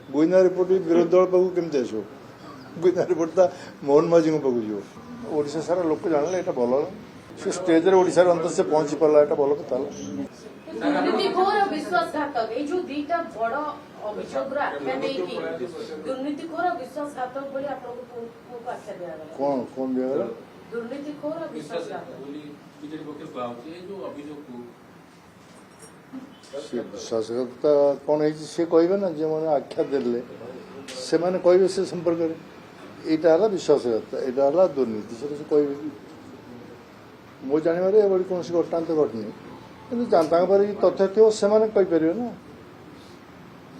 गुइंदा report भी विरोधी दल पाक केमती आसो गुइंदा रिपोर्ट था मोहन माझी पाक जो ओडिशा सारा लोक जानले एटा भल से स्टेज रे ओडिशा रे अंत से पहुंची पाला एटा भल कथा दुर्नीति घोर विश्वासघातक ये जो दीटा बड़ अभियोग आख्या नहीं दुर्नीति घोर विश्वासघातक बोली आपको आख्या दिया कौन कौन दिया दुर्नीति घोर विश्वासघातक बीजेपी पक्ष को जो अभियोग विश्वासघातकता कौन है सी कहे ना जो मैंने आख्या देले से मैंने कहे से संपर्क में यहाँ विश्वासघातकता यहाँ दुर्नीति से कहे मो जानवर एभली कौन घटना तो घटनी कि तथ्य थो से कहीपर ना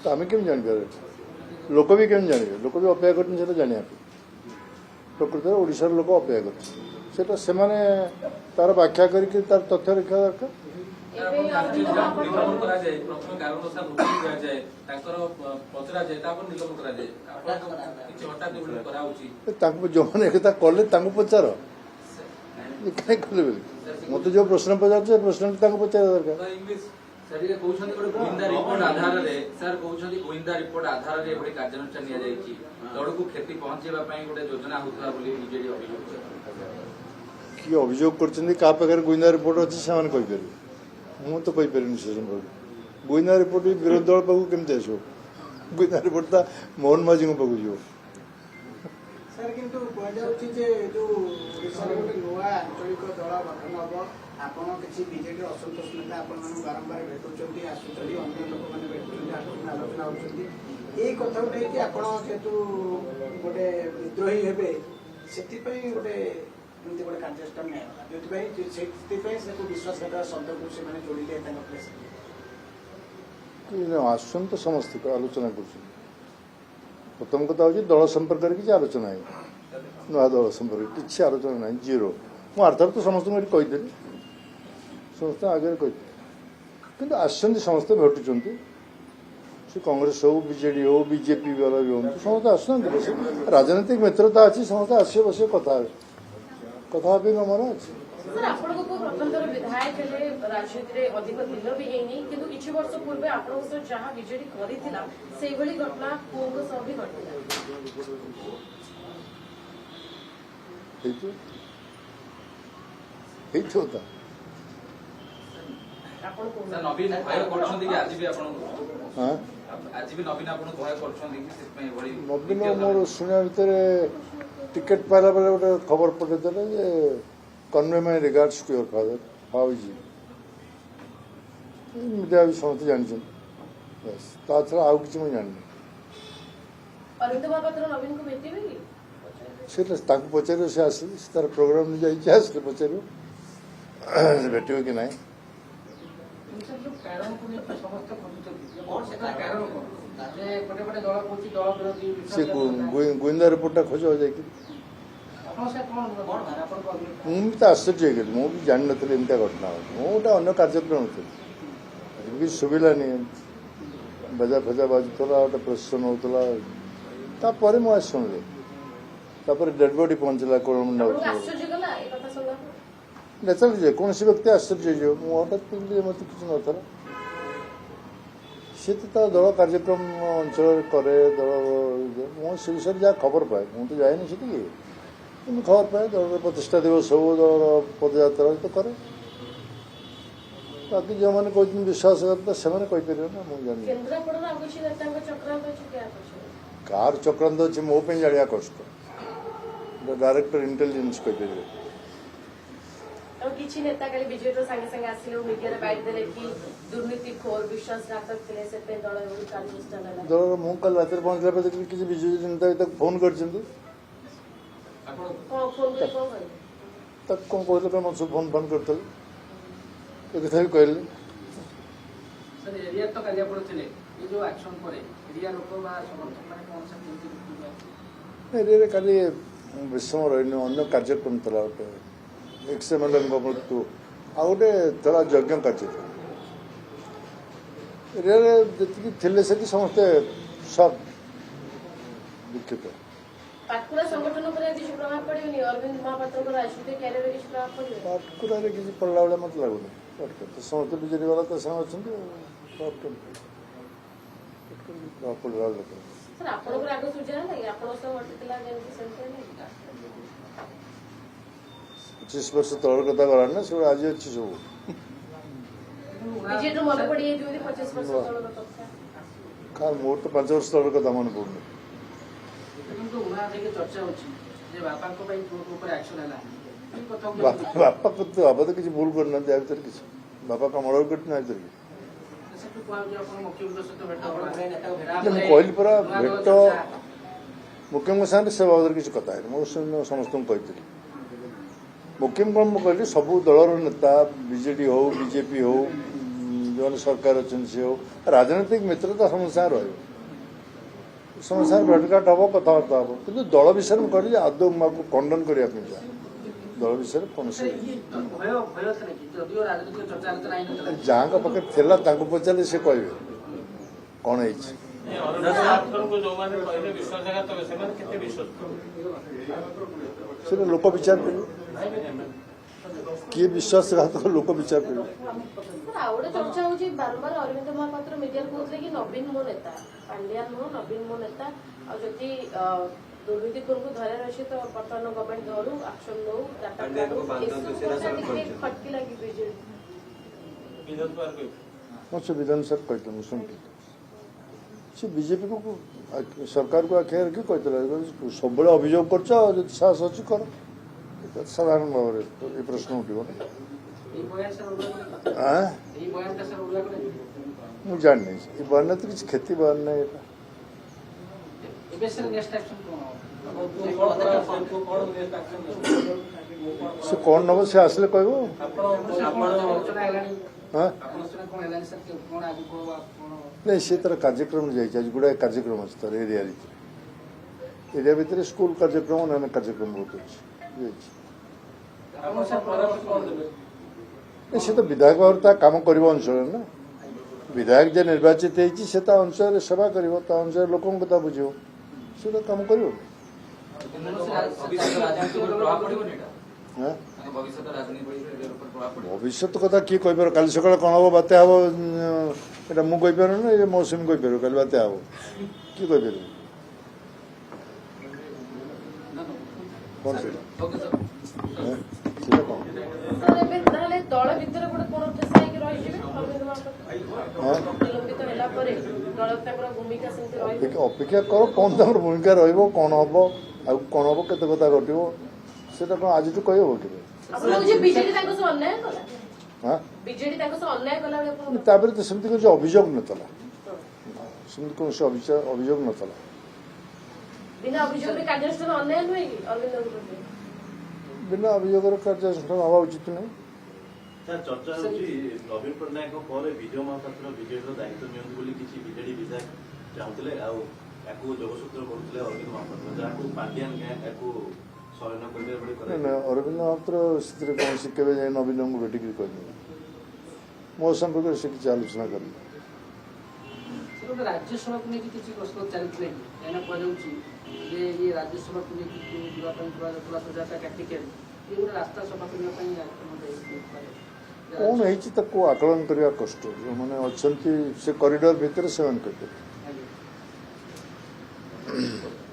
तो आम केमी जापर लोक भी केमी जानवे लोक भी अपेक्षा कर जाना प्रकृत में ओडिशार लोक अपेक्षा कर तार व्याख्या करके तार तथ्य रखा दरकार निलंबन कराए प्रथम कारण जाए पचरा जाए जो मैंने कले पचार कले मत जो प्रश्न पचार प्रश्न पचार दरकार सर ये कहउछन गोविंदा रिपोर्ट आधार रे सर कहउछन गोविंदा रिपोर्ट आधार रे एबडी कार्यानुष्ठान निया जायछि दड़कू क्षति पहुंचेबा पई गोटे योजना होतला बोली बीजेडी अभियोग कि अभियोग करछन का पाखर गोविंदा रिपोर्ट अछि से माने कहि परबे मु तो कहि परनी से संभव गोविंदा रिपोर्ट भी विरोधी दल पाक केमते आसो गोविंदा रिपोर्ट था मोहन माझी पाक जो सर किंतु कह जाउछि जे जो ओडिसा रे गोटे नोआ आंचलिक दल गठन हबो आपण किसी बीजेडी असंतोष नेता आपण मानु बारंबार भेटुचंती आसुचंती अन्य लोक माने भेटुचंती आलोचना होचंती ए कथा उठे कि आपण जेतु गोटे विद्रोही हेबे सेति पई गोटे एमती गोटे कार्यक्रम नै जेति पई सेति पई से विश्वासघात शब्द को से माने जोड़िले तांग प्रेस कि आसन तो समस्त आलोचना कर प्रथम कथा हूँ दल संपर्क किसी आलोचना है नुआ दल संपर्क किसी आलोचना ना जीरो मुझे अर्थात तो समस्त कहीदेली समस्त आगे कही कि आसुँच समस्त भेटुंट से कांग्रेस हो बीजेडी हो बीजेपी वाला भी हूँ समस्त आसुना राजनीतिक मित्रता अच्छी समस्त आस बस कथा कथा मन अच्छे सर आपनको को प्रथम थर विधायक हेले राजनीति रे अधिक दिन भी हेनी किंतु किछि वर्ष पूर्वे आपनको से जहां बीजेडी करिथिला सेही भली घटना कोंग सब भी घटिला हेतो होता आपन को सर नवीन भय करछन कि आज भी आपण हां आज भी नवीन आपण भय करछन कि से पई बड़ी नवीन मोर सुनिया भीतर टिकट पाला बेले गोटे खबर पठे देले जे convey my regards to your father how is media भी समझते जानछन बस ता छड़ा आउ किछि मैं जाननी अरविंद महापात्र नवीन को भेटिबे कि से ताको पचारे से आसी तार प्रोग्राम में जाई छास के पचारो भेटियो कि नाही कारण को नहीं समस्त खोजुचंती और से कारण को जे बड़े बड़े दल कोची दल विरोधी से गोविंदा रिपोर्ट खोज हो जाए कि मुझे तो आश्चर्य गली मुझे जान नी एमती घटना मुझे गोटे अन्य कार्यक्रम थी कि शुभिलानी बजा फजा बाजुला गोटे प्रश्न होता मुझे शुणिली डेड बॉडी पहुंचला कोलमंडा नेचुरल जेकोसी व्यक्ति आश्चर्य हो हठात मत किसी नाला सी तो दल कार्यक्रम अंचल कै दल मुझे विषय जहाँ खबर पाए मुझे तो जाए से खबर पाए दल प्रतिष्ठा दिवस हो दल पदयात्रा तो करे बाकी जो मैंने कहते विश्वासघातकता से कहीपर ना मुझे कार चक्रांत अच्छे मो जाना कष्ट डायरेक्टर इंटेलिजेंस कहीपर किछि नेता काली बीजेपी संगे संगे आसिले मीडिया रे बाइट देले कि दुर्नीति खोर विश्वासघातक थिले से पे दल एवं कार्यनुष्ठान होला दल मु कल रात पहुंचला पे देखली किसी बीजेपी जनता तक फोन करछंती आपण फोन करे कोन करे तक कोन कहले कोन फोन फोन करतल तो कथा भी कहले सर एरिया तो काली आपण थिले ये जो एक्शन करे एरिया लोक बा समर्थन माने कोन सा किंतु एरिया रे काली विषम रहने अन्य कार्यक्रम तला गोटे एक्सएमएल मृत्यु आ गोटे थोड़ा यज्ञ कार्य एरिया जी थे समस्ते सब दुखित पाटकुरा संगठन पर किसी प्रभाव पड़ेनी अरविंद महापात्र राजनीतिक कैरियर में किसी प्रभाव पड़े पाटकुरा किसी पड़ा भाया मत लगुनि समस्त बीजेडी वाला तो अच्छा ପଡ଼ିଲା ଲୋକ ସାର୍ ଆପଣଙ୍କର ଆଗ ସୂଚନା ନାହିଁ ଆପଣଙ୍କ ସହ ଘଟିଥିଲା ଯେମିତି ସେମିତି ନାହିଁ 25 ବର୍ଷ ତଳର କଥା ଗଲାଣି ନା ସେଗୁଡ଼ା ଆଜି ଅଛି ସବୁ ବିଜେଡିରୁ ମନେ ପଡ଼ିଯାଇଥିବ 25 ବର୍ଷ ତଳର କଥା। କାରଣ ମୋର ତ 5 ବର୍ଷ ତଳର କଥା ମନେ ପଡୁନି। କିନ୍ତୁ ଉଣା ଟିକେ ଚର୍ଚ୍ଚା ହଉଛି ଯେ ବାପାଙ୍କ ପାଇଁ ପୁଅ ଉପରେ ଆକ୍ସନ ହେଲା এই କଥା ବାପା ତ କିଛି ଭୁଲ କରିନାହାନ୍ତି ୟା ଭିତରେ କିଛି ବାପା କାମ କରିଛି ନା ଭିତରେ ସେଠୁ କୁହାଯାଉଛି ଆପଣ ମୁଖ୍ୟମନ୍ତ୍ରୀ ସହିତ ଭେଟ ମୁଁ କହିଲି ପରା ଭେଟ ମୁଖ୍ୟମନ୍ତ୍ରୀ ସାଙ୍ଗରେ ସେ ବାବଦରେ କିଛି କଥା ହେଇନି ମୁଁ ସମସ୍ତଙ୍କୁ କହିଥିଲି ମୁଖ୍ୟମନ୍ତ୍ରୀ ମୁଁ କହିଲି ସବୁ ଦଳର ନେତା ବିଜେଡି ହଉ ବିଜେପି ହଉ ଯେଉଁମାନେ ସରକାର ଅଛନ୍ତି ସେ ହଉ ରାଜନୈତିକ ମିତ୍ରତା ସମସ୍ତ ସାଙ୍ଗେ ରହିବ ସମସ୍ତ ସାଙ୍ଗେ ଭେଟଘାଟ ହବ କଥାବାର୍ତ୍ତା ହବ କିନ୍ତୁ ଦଳ ବିଷୟରେ ମୁଁ କହିଲି ଆଦୌ ମୁଁ ଖଣ୍ଡନ କରିବା ପାଇଁ ଚାହେଁ ଦଳ ବିଷୟରେ କୌଣସି ଯାହାଙ୍କ ପାଖରେ ଥିଲା ତାଙ୍କୁ ପଚାରିଲେ ସେ କହିବେ କ'ଣ ହେଇଛି ସେଟା ଲୋକ ବିଚାର କରିବେ କିଏ ବିଶ୍ୱାସଘାତକ ଲୋକ ବିଚାର କରିବେ ଆଉ ଗୋଟେ ଚର୍ଚ୍ଚା ହଉଛି ବାରମ୍ବାର ଅରବିନ୍ଦ ମହାପାତ୍ର ମିଡିଆରେ କହୁଥିଲେ କି ନବୀନ ମୋ ନେତା ପାଣ୍ଡିଆ ନୁହଁ ନବୀନ ମୋ ନେତା ଆଉ ଯଦି ଦୁର୍ନୀତିଖୋରଙ୍କୁ ଧରାର ଅଛି ତ ବର୍ତ୍ତମାନ ଗଭର୍ଣ୍ଣମେଣ୍ଟ ଧରୁ ଆକ୍ସନ ନଉ ଡାଟା କାଢୁ ଟିକେ ଖଟକି ଲାଗି ବିଜେଡି ହଁ ସେ ବିଧାନ ସାର୍ କହିଥିଲେ ମୁଁ ଶୁଣିଥିଲି ସେ ବିଜେପିକୁ ସରକାରକୁ ଆଖି ରଖି କହିଥିଲା ସବୁବେଳେ ଅଭିଯୋଗ କରୁଛ ଆଉ ଯଦି ସାହସ ଅଛି କର ସାଧାରଣ ଭାବରେ ଏ ପ୍ରଶ୍ନ ଉଠିବ ମୁଁ ଜାଣିନି ଏ ବୟାନ ତ କିଛି କ୍ଷତି ବୟାନ ନାହିଁ ଏଇଟା ସେ କ'ଣ ନେବ ସେ ଆସିଲେ କହିବ ନାଇଁ ସେ ତାର କାର୍ଯ୍ୟକ୍ରମ ଯାଇଛି ଆଜି ଗୁଡ଼ାଏ କାର୍ଯ୍ୟକ୍ରମ ଅଛି ତାର ଏରିଆ ଭିତରେ ଏରିଆ ଭିତରେ ସ୍କୁଲ କାର୍ଯ୍ୟକ୍ରମ ଅନ୍ୟାନ୍ୟ କାର୍ଯ୍ୟକ୍ରମ ବହୁତ ଅଛି ଯାଇଛି ସେ ତ ବିଧାୟକ ଭାବରେ ତା କାମ କରିବ ଅଞ୍ଚଳରେ ନା ବିଧାୟକ ଯେ ନିର୍ବାଚିତ ହେଇଛି ସେ ତା ଅଞ୍ଚଳରେ ସେବା କରିବ ତା ଅଞ୍ଚଳରେ ଲୋକଙ୍କ କଥା ବୁଝିବ ସେ ତ କାମ କରିବ ଭବିଷ୍ୟତ କଥା କିଏ କହିପାରିବ କାଲି ସକାଳେ କ'ଣ ହବ ବାତ୍ୟା ହବ ଏଇଟା ମୁଁ କହିପାରିବି ନା ଏ ମୌସୁମୀ କହିପାରିବ କାଲି ବାତ୍ୟା ହବ କିଏ କହିପାରିବ କ'ଣ ସେଇଟା ସେଇଟା କ'ଣ ତାହେଲେ ଦଳ ଭିତରେ ଗୋଟେ କୋଣ ହେଇକି ରହିଯିବେ ଅରବିନ୍ଦ ମହାପାତ୍ର ନିଲମ୍ବିତ ହେଲା ପରେ ଦଳ ତାଙ୍କର ଭୂମିକା ସେମିତି ରହିବ ଅପେକ୍ଷା କର କ'ଣ ତାଙ୍କର ଭୂମିକା ରହିବ କ'ଣ ହବ ଆଉ କ'ଣ ହବ କେତେ କଥା ଘଟିବ ସେଟା କ'ଣ ଆଜିଠୁ କହିହବ କେବେ ବିଜେଡି ତାଙ୍କ ସହ ଅନ୍ୟାୟ କଲା ବିଜେଡି ତାଙ୍କ ସହ ଅନ୍ୟାୟ କଲା ତାପରେ ତ ସେମିତି କିଛି ଅଭିଯୋଗ ନଥିଲା ସେମିତି କୌଣସି ଅଭିଯୋଗ ନଥିଲା ବିନା ଅଭିଯୋଗରେ କାର୍ଯ୍ୟାନୁଷ୍ଠାନ ଅନ୍ୟାୟ ନୁହେଁ କି ଅରବିନ୍ଦଙ୍କ ପ୍ରତି ବିନା ଅଭିଯୋଗର କାର୍ଯ୍ୟାନୁଷ୍ଠାନ ହେବା ଉଚିତ ନାହିଁ ଚର୍ଚ୍ଚା ହେଉଛି ନବୀନ ପଟ୍ଟନାୟକ ପରେ ବିଜୟ ମହାପାତ୍ର ବିଜେଡିର ଦାୟିତ୍ୱ ନିଅନ୍ତୁ ବୋଲି କିଛି ବିଜେଡି ବିଧାୟକ ଚାହୁଁଥିଲେ ଆଉ ୟାକୁ ଯୋଗସୂତ୍ର କରୁଥିଲେ ଅରବିନ୍ଦ ମହାପାତ୍ର ଯାହାକୁ ପାଣ୍ଡିଆନ ଗ୍ୟାଙ୍ଗ ୟାକୁ ଶୟନ କରିବେ ବୋଲି ଅରବିନ୍ଦ ମହାପାତ୍ର ସେଥିରେ କୌଣସି କେବେ ଯାଇ ନବୀନଙ୍କୁ ଭେଟିକି କହିନି ମୋ ସମ୍ପର୍କରେ ସେ କିଛି ଆଲୋଚନା କରିନି ରାଜ୍ୟସଭାକୁ ନେଇକି କିଛି ପ୍ରଶ୍ନ ଚାଲିଥିଲେ ଏଇନା କୁହାଯାଉଛି ଯେ ଇଏ ରାଜ୍ୟସଭାକୁ ନେଇକି ଯିବା ପାଇଁ ଥିବା ସୁଜାତା କାର୍ତ୍ତିକେୟନ ଇଏ ଗୋଟେ ରାସ୍ତା ସଫା କରିବା ପାଇଁ କ'ଣ ହେଇଛି ତାକୁ ଆକଳନ କରିବା କଷ୍ଟ ଯେଉଁମାନେ ଅଛନ୍ତି ସେ କରିଡର ଭିତରେ ସେମାନେ କହିପାରିବେ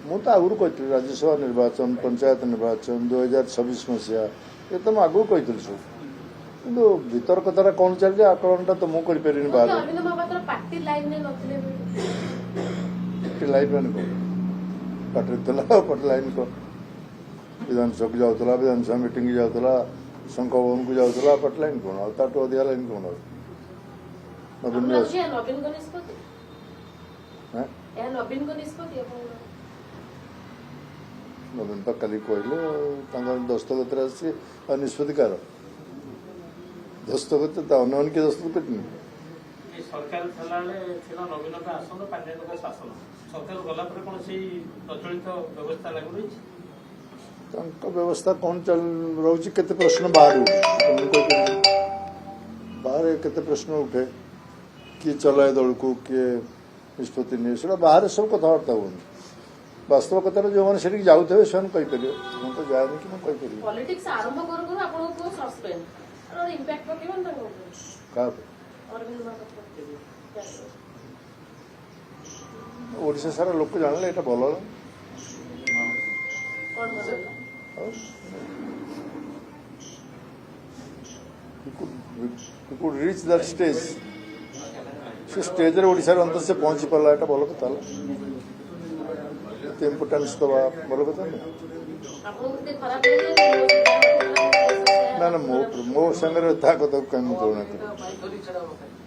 ମୁଁ ତ ଆଗରୁ କହିଥିଲି ରାଜ୍ୟସଭା ନିର୍ବାଚନ ପଞ୍ଚାୟତ ନିର୍ବାଚନ 2026 ମସିହା ଏ ତ ମୁଁ ଆଗରୁ କହିଥିଲି ସବୁ କିନ୍ତୁ ଭିତର କଥାଟା କ'ଣ ଚାଲିଛି ଆକଳନଟା ତ ମୁଁ କରିପାରିନି ବାହାରେ ପାର୍ଟି ଲାଇନ୍ ମାନେ କ'ଣ ପାର୍ଟିରେ ଥିଲା ଆଉ ପାର୍ଟି ଲାଇନ୍ କ'ଣ ବିଧାନସଭାକୁ ଯାଉଥିଲା ବିଧାନସଭା ମିଟିଂ ଯାଉଥିଲା ଶଙ୍ଖ ଭବନକୁ ଯାଉଥିଲା ପାର୍ଟି ଲାଇନ୍ କ'ଣ ଆଉ ତାଠୁ ଅଧିକା ଲାଇନ୍ କ'ଣ ଆଉ ନବୀନ ତ କାଲି କହିଲେ ତାଙ୍କର ଦସ୍ତଖତରେ ଆସିଛି ଆଉ ନିଷ୍ପତ୍ତି କାହାର ଦସ୍ତଖତ ତା ଅନ୍ୟମାନେ କିଏ ଦସ୍ତଖତ କରିନି ସରକାର ଥିଲାବେଳେ ଥିଲା ନବୀନଙ୍କ ଆସନ ପାଣ୍ଡିଆନଙ୍କ ଶାସନ ସରକାର ଗଲା ପରେ କ'ଣ ସେଇ ପ୍ରଚଳିତ ବ୍ୟବସ୍ଥା ଲାଗୁ ରହିଛି ତାଙ୍କ ବ୍ୟବସ୍ଥା କ'ଣ ରହୁଛି କେତେ ପ୍ରଶ୍ନ ବାହାରେ ଉଠେ ବାହାରେ କେତେ ପ୍ରଶ୍ନ ଉଠେ କିଏ ଚଲାଏ ଦଳକୁ କିଏ ନିଷ୍ପତ୍ତି ନିଏ ସେଟା ବାହାରେ ସବୁ କଥାବାର୍ତ୍ତା ହୁଅନ୍ତି ବାସ୍ତବ କଥାରେ ଯେଉଁମାନେ ସେଠିକି ଯାଉଥିବେ ସେମାନେ କହିପାରିବେ ମୁଁ ତ ଯାଏନି କି ମୁଁ କହିପାରିବି ପଲିଟିକ୍ସ ଆରମ୍ଭ କରୁ କରୁ ଆପଣଙ୍କୁ ସସ୍ପେଣ୍ଡ ଇମ୍ପାକ୍ଟ ପକେଇବ କାହା ଅରବିନ୍ଦ ମହାପାତ୍ର ଓଡ଼ିଶା ସାରା ଲୋକ ଜାଣିଲେ ଏଇଟା ଭଲ ହେଲା। କଣ ଭଲ ହେଲା? ଆଉ you could reach that stage. ସେ ଷ୍ଟେଜ୍ରେ ଓଡ଼ିଶାର ଅନ୍ତର ସେ ପହଞ୍ଚି ପାରିଲା, ଏଇଟା ଭଲ କଥା ହେଲା। ଏତେ ଇମ୍ପୋର୍ଟାନ୍ସ ଦେବା ଭଲ କଥା ନୁହେଁ। ଆପଣଙ୍କୁ ଟିକେ ଖରାପ ଲାଗିଲା? ନା ମୋ ସାଙ୍ଗରେ ତା କଥାକୁ କାହିଁ ମୁଁ ତୁଳନା କରିବି।